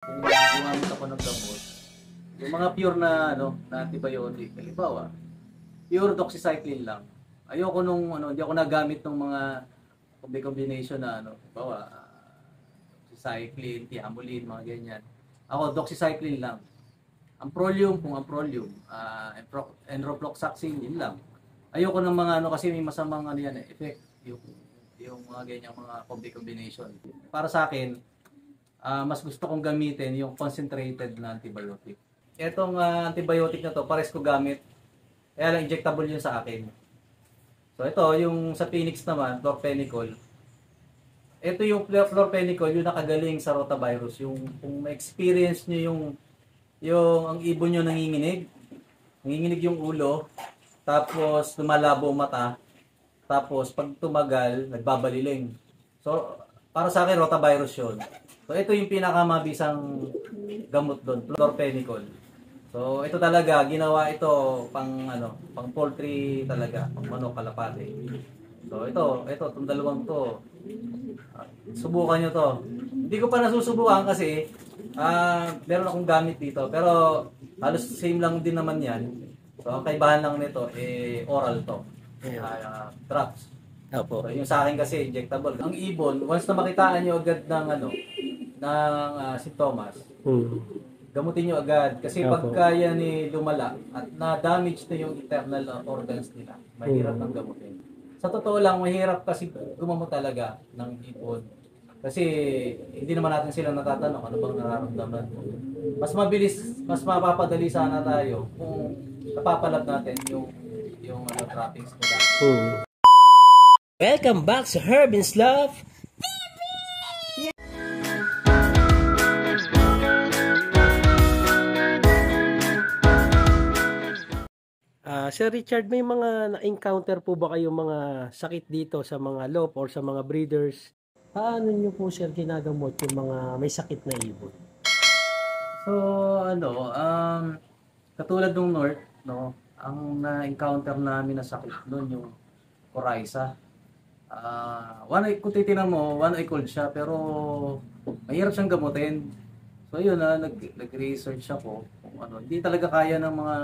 Kung gumamit ako ng gamot, yung mga pure na na antibiotic, halimbawa, pure doxycycline lang. Ayoko nung hindi ako nagamit ng mga combination na halimbawa, doxycycline, tiamulin, mga ganyan. Ako doxycycline lang. Amprolium kung amprolium, enrofloxacin, yun lang. Ayoko ng mga kasi may masamang yan effect yung mga ganyang mga combination. Para sa akin, mas gusto kong gamitin yung concentrated na antibiotic. Etong antibiotic na to, pares ko gamit. Kaya lang injectable yun sa akin. So ito, yung sa Phoenix naman, chlorphenicol. Ito yung chlorphenicol, yung nakagaling sa rotavirus. Yung kung ma-experience nyo yung ang ibon nyo nanginginig yung ulo, tapos lumalabo mata, tapos pag tumagal, nagbabaliling. So, para sa akin, rotavirus yun. So, ito yung pinakamabisang gamot doon, chlorphenicol. So, ito talaga, ginawa ito pang poultry talaga, pang manok, kalapate. So, itong dalawang to. Subukan nyo to. Hindi ko pa nasusubukan kasi meron akong gamit dito. Pero halos same lang din naman yan. So, ang kaibahan lang nito, oral to. Drops. Opo. So, yung sa akin kasi, injectable. Ang ibon, once na makitaan nyo agad ng, simptomas, gamutin nyo agad. Kasi pagka yan lumala at na-damage na yung internal organs nila, mahirap nang gamutin. Sa totoo lang, mahirap kasi gumamot talaga ng ibon. Kasi hindi naman natin sila natatanong ano bang nararamdaman mo. Mas mabilis, mas mapapadali sana tayo kung napapalab natin yung trappings nila. Welcome back sa Herb and Love. Sir Richard, may mga na-encounter po ba kayong mga sakit dito sa mga loop or sa mga breeders? Paano nyo po, sir, ginagamot yung mga may sakit na ibon? So, katulad nung North, ang na-encounter namin na sakit noon yung coryza. Kung titignan mo, one eye cold siya, pero mahirap siyang gamutin. So, yun nag-research ako kung hindi talaga kaya ng mga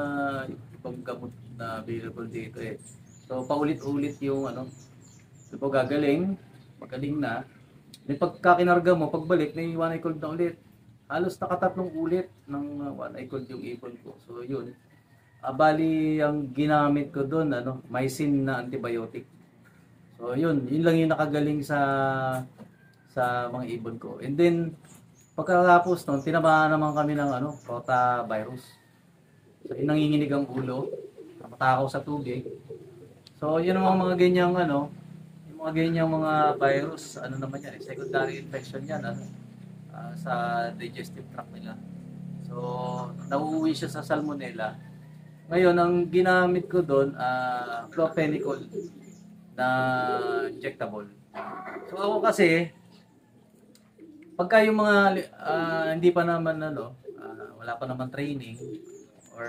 ibang gamot na available dito eh. So, paulit-ulit yung so, magaling na. May pagkakinarga mo, pagbalik, may one eye cold na ulit. Halos nakatatlong ulit ng one eye cold yung ibon ko. So, yun. Bali, ang ginamit ko doon, mycin na antibiotic. So, yun lang yung nakagaling sa mga ibon ko. And then, pagkatapos nun, tinamaan naman kami ng rotavirus. So, nanginginig ang ulo, matakaw sa tubig. So, yun ang mga ganyang yung mga ganyang mga virus, naman yan, secondary infection yan, sa digestive tract nila. So, nauuwi siya sa salmonella. Ngayon, ang ginamit ko doon, chlorphenicol na injectable. So, ako kasi, pagka yung mga hindi pa naman wala pa naman training or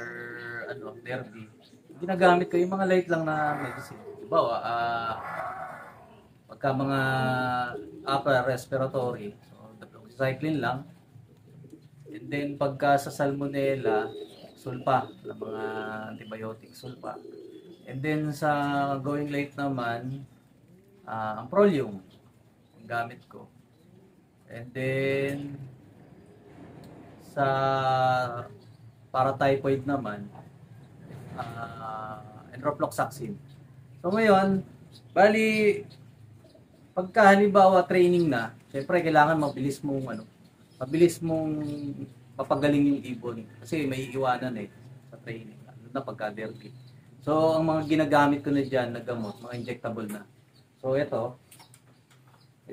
therapy, ginagamit ko yung mga light lang na medicine. Diba, pagka mga upper respiratory, so doxycycline lang. And then pagka sa salmonella, sulfa, na mga antibiotic sulfa. And then sa going late naman, amprolium ang gamit ko. And then sa para typhoid naman, enrofloxacin. So ngayon, bali pagka halimbawa training na, syempre kailangan mabilis mong papagaling yung ibon kasi may iiwanan sa training, lalo na pagka derby. So ang mga ginagamit ko na diyan na gamot, mga injectable na. So ito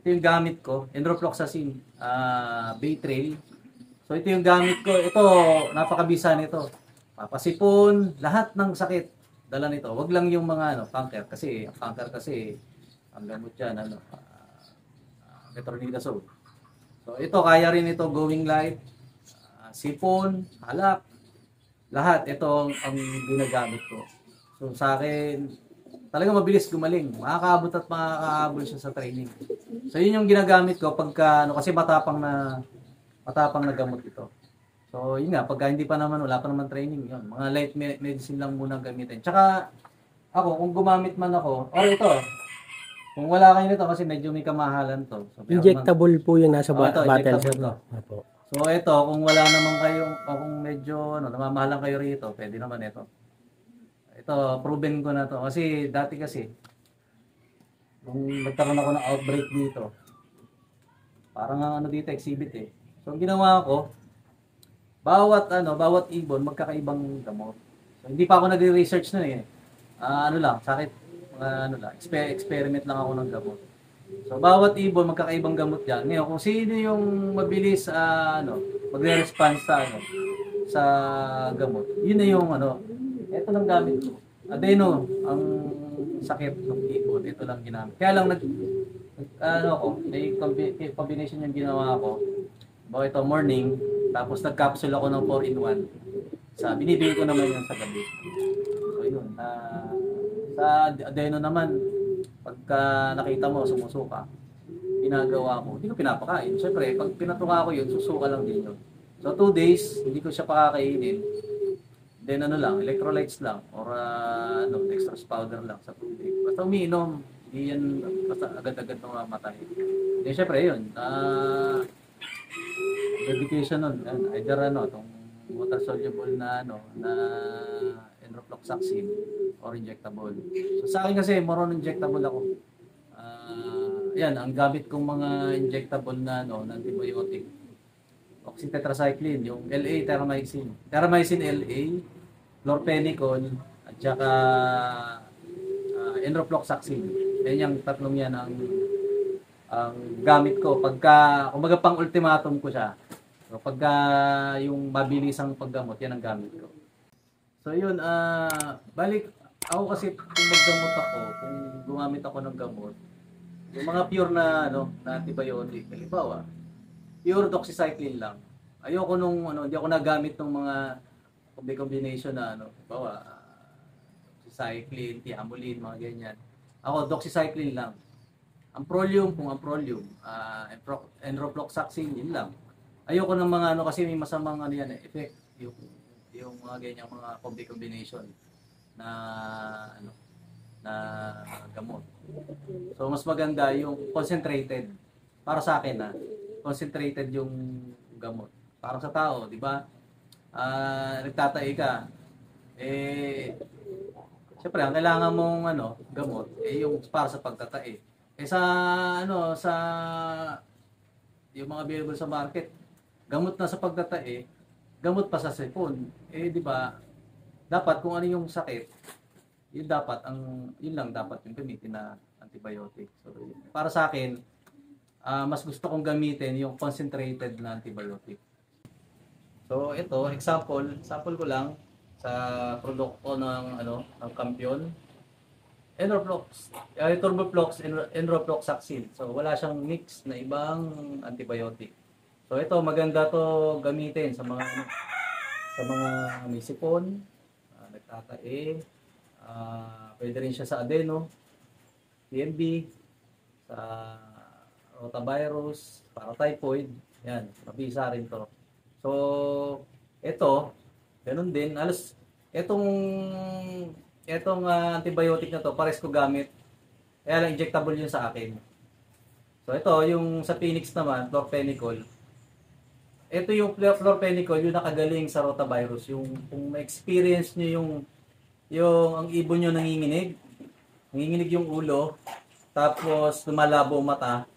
yung gamit ko, enrofloxacin, Baytril. So ito yung gamit ko. Ito, napakabisa nito. Papasipon, lahat ng sakit dala nito. Wag lang yung mga cancer kasi ang gamot diyan metronidazole. So ito kaya rin ito going light, sipon, halak, lahat ito ang ginagamit ko. So sa akin talaga mabilis gumaling. Makakaabot at makakaabot siya sa training. So yun yung ginagamit ko pagka kasi matapang na matapang na gamot ito. So, yun nga, pagka hindi pa naman, wala pa naman training, yun. Mga light medicine lang muna gamitin. Tsaka, ako, kung gumamit man ako, or ito, kung wala kayo nito kasi medyo may kamahalan to. So, pero Injectable po yung nasa ito, bottle, injectable sir. to. Opo. So, ito, kung wala naman kayo, o kung medyo, namamahalan kayo rito, pwede naman ito. Ito, proven ko na to. Kasi, dati kasi, nung nagkaroon ako ng outbreak dito, parang ang dito, exhibit eh. So, ang ginawa ko, bawat ibon magkakaibang gamot. So, hindi pa ako nagre-research na eh. Sakit, experiment lang ako ng gamot. So, bawat ibon magkakaibang gamot yan. Ngayon, kung sino yung mabilis, magre-response sa gamot, yun na yung, ito lang gamit ko. Adeno, ang sakit ng ibon, ito lang ginamit. Kaya lang, may combination yung ginawa ko. Ito, morning, tapos nag-capsule ako ng 4-in-1. Binibigay ko naman yun sa gabi. So, yun. Sa adeno naman, pagka nakita mo, sumusuka, ginagawa ko, hindi ko pinapakain. Siyempre, pag pinatuka ko yun, susuka lang din yun. So, 2 days, hindi ko siya pakakainin. Then, electrolytes lang, or dextrose powder lang sa tubig. Basta umiinom, hindi yan basta agad-agad mamamatay. Then, siyempre, yun, dedication nun, either itong water soluble na enrofloxacin or injectable. So sa akin kasi more on injectable ako. Yan ang gamit kong mga injectable na na antibiotic. Oxytetracycline, yung LA Terramycin LA, chlorphenicol at saka enrofloxacin. Yan yung tatlong yan ang gamit ko pagka kumbaga pang ultimatum ko siya. So pagka yung mabilisang paggamot, yan ang gamit ko. So yun, balik ako kasi kung maggamot ako, kung gumamit ako ng gamot, yung mga pure na antibiotic, halimbawa, pure doxycycline lang. Ayoko nung hindi ako nagamit ng mga combination na halimbawa, doxycycline, tiamulin, mga ganyan. Ako doxycycline lang. Ang prolium, enrofloxacin, yun lang. Ayoko ng mga kasi may masamang effect yung mga ganyang mga combination na na gamot. So mas maganda yung concentrated para sa akin concentrated yung gamot. Para sa tao, di ba? Nagtatae ka siyempre ang kailangan mong gamot yung para sa pagtatae. Sa yung mga available sa market, gamot na sa pagtatae, gamot pa sa sipon. Di ba? Dapat kung ano yung sakit, yun lang dapat yung gamitin na antibiotic. So, para sa akin, mas gusto kong gamitin yung concentrated na antibiotic. So, ito, sample ko lang sa produkto ng Campion. Enrofloxacin. So, wala siyang mix na ibang antibiotic. So, ito, maganda to gamitin sa mga may sipon, nagtatae, pwede rin siya sa adeno, TMB, sa rotavirus, para typhoid, yan, mabisa rin to. So, ito, ganun din, Etong antibiotic na to, pares ko gamit. Kaya lang injectable yun sa akin. So ito, yung sa Phoenix naman, chlorphenicol. Ito yung chlorphenicol, yung nakagaling sa rotavirus. Yung kung ma-experience nyo yung ang ibon nyo nanginginig yung ulo, tapos lumalabo mata,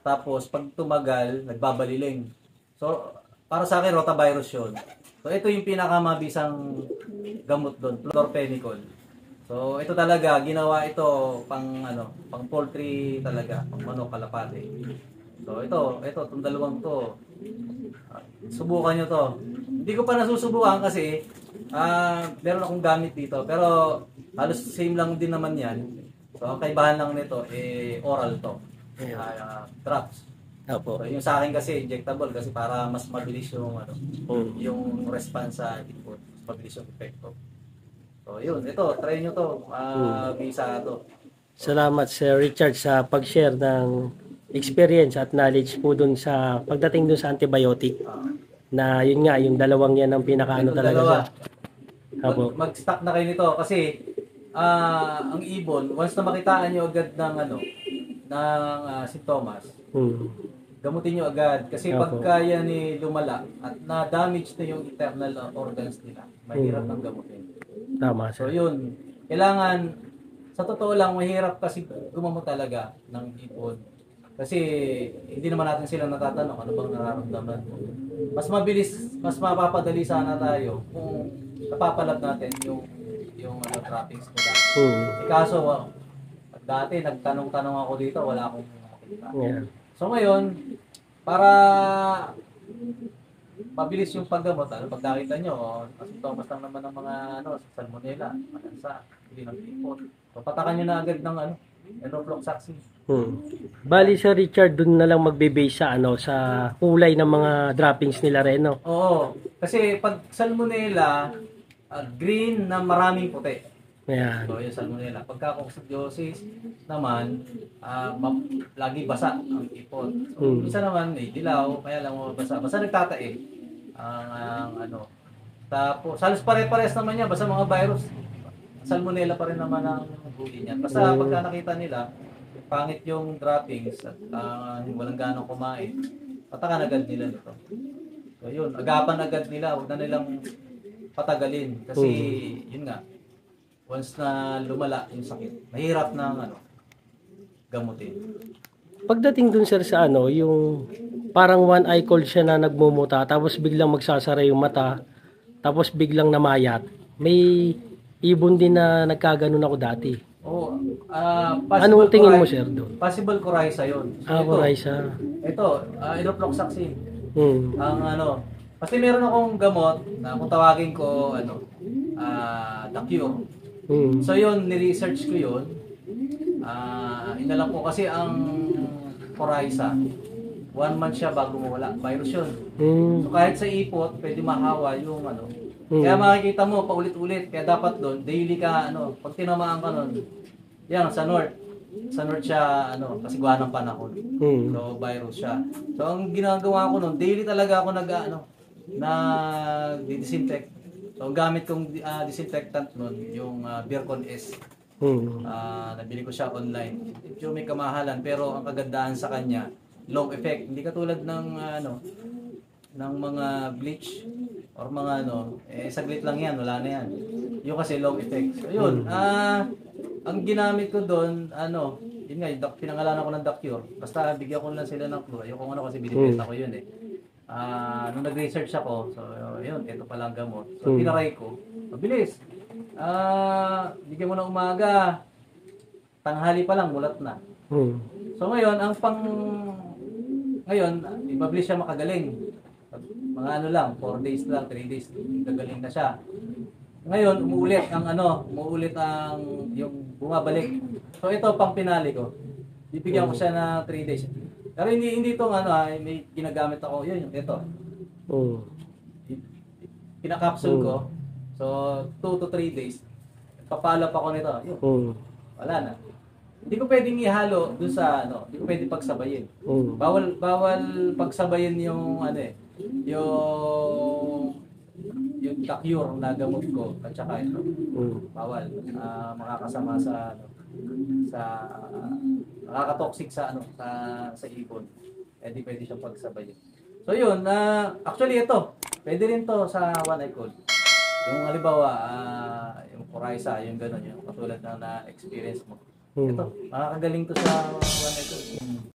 tapos pag tumagal, nagbabaliling. So, para sa akin, rotavirus yun. So ito yung pinakamabisang gamot doon, chlorphenicol. So ito talaga ginawa ito pang poultry talaga, pang manok, kalapate. So ito itong dalawang to. Subukan niyo to. Hindi ko pa nasusubukan kasi meron akong gamit dito pero halos same lang din naman 'yan. So ang kaibahan lang nito oral to. Drops. Opo. So, yung sa akin kasi injectable kasi para mas mabilis yung yung response sa input, mas mabilis yung epekto. So yun, ito, try nyo to. Bisa to. Salamat Sir Richard sa pag-share ng experience at knowledge po dun sa pagdating dun sa antibiotic na yun nga, yung dalawang yan ang pinakaano Itong talaga dalawa. sa Apo. Mag-stock na kayo nito kasi ang ibon, once na makitaan nyo agad ng sintomas, gamutin nyo agad. Kasi Opo. pagka yan lumala at na-damage na yung internal organs nila, mahirap nang gamutin. Tama, So sir. yun, kailangan, sa totoo lang, mahirap kasi gumamot talaga ng ibon. Kasi hindi naman natin sila natatanong ano bang nararamdaman mo. Mas mabilis, mas mapapadali sana tayo kung napapalab natin yung trappings nila. Eh, kaso, dati nagtanong-tanong ako dito, wala akong makita. Yeah. So ngayon, para mabilis yung paggamot, pag nakita nyo, sintomas lang naman ng mga salmonella, malansa, hindi ng ipot. So patakan nyo na agad ng enrofloxacin. Bali Sir Richard, dun na lang magbe-base sa sa kulay ng mga droppings nila rin, no? Oo, kasi pag salmonella, green na maraming puti. Ayan. So yung salmonella. Pagka coccidiosis naman, lagi basa ang ipot. So isa naman dilaw, kaya lang basa. Basta nagtatae ang Tapos halos pare-pares naman niya, basta mga virus. Salmonella pa rin naman ang huli niyan. Basta pagka nakita nila, pangit yung droppings at walang ganong kumain, patakan agad nila nito. So yun, agapan agad nila, huwag na nilang patagalin. Kasi yun nga, once na lumala yung sakit, mahirap na gamutin. Pagdating dun sir sa yung parang one eye cold siya na nagmumuta, tapos biglang magsasara yung mata, tapos biglang namayat. May ibon din na nagkaganon ako dati. Oo. Anong tingin mo sir doon? Possible coryza yun. So, Coryza. ito, enrofloxacin. Hmm. Kasi meron akong gamot na kung tawagin ko, the cure. So yun, ni-research ko yun. Inalam ko kasi ang coryza, 1 month siya bago mawala. Virus yun. So kahit sa ipot, pwede mahawa yung Kaya makikita mo paulit-ulit. Kaya dapat doon, daily ka, pag tinamaan ka nun, yan, sa north. Sa north siya, kasi gawa ng panahon. So, virus siya. So, ang ginagawa ko nun, daily talaga ako nag-disinfect. So, ang gamit kong disinfectant nun, yung Bircon S. Nabili ko siya online. Medyo may kamahalan, pero ang kagandahan sa kanya, long effect. Hindi katulad ng mga bleach or mga saglit lang yan, wala na yan. Yung kasi long effect. So, yun. Ang ginamit ko doon, yun nga, pinangalanan ko ng The Cure. Basta bigyan ko lang sila ng clue. Ayoko kasi binibenta ko yun nung nag-research ako, so yun, ito palang gamot. So, tinaray ko. Mabilis. Bigyan mo ng umaga, tanghali pa lang, mulat na. So ngayon, i-publish siya makagaling. Mga lang, 4 days lang, 3 days, gagaling na siya. Ngayon, umuulit ang yung bumabalik. So ito pang pinali ko. Bibigyan ko siya na 3 days. Pero hindi itong may ginagamit ako. Yun, ito. Pinakapsul ko. So 2 to 3 days. Papalap ako nito. Yun. Wala na. Hindi ko pwedeng ihalo dun sa hindi ko pwedeng pagsabayin. Bawal pagsabayin yung yung The Cure na gamot ko at saka ito. Bawal. Makakasama sa nakaka-toxic sa ibon. Hindi pwede siyang pagsabayin. So yun, actually ito, pwede rin to sa one eye cold. Yung halimbawa, yung coryza, yung gano'n, yung katulad na na-experience mo. Ito, makakagaling to sa one eye cold.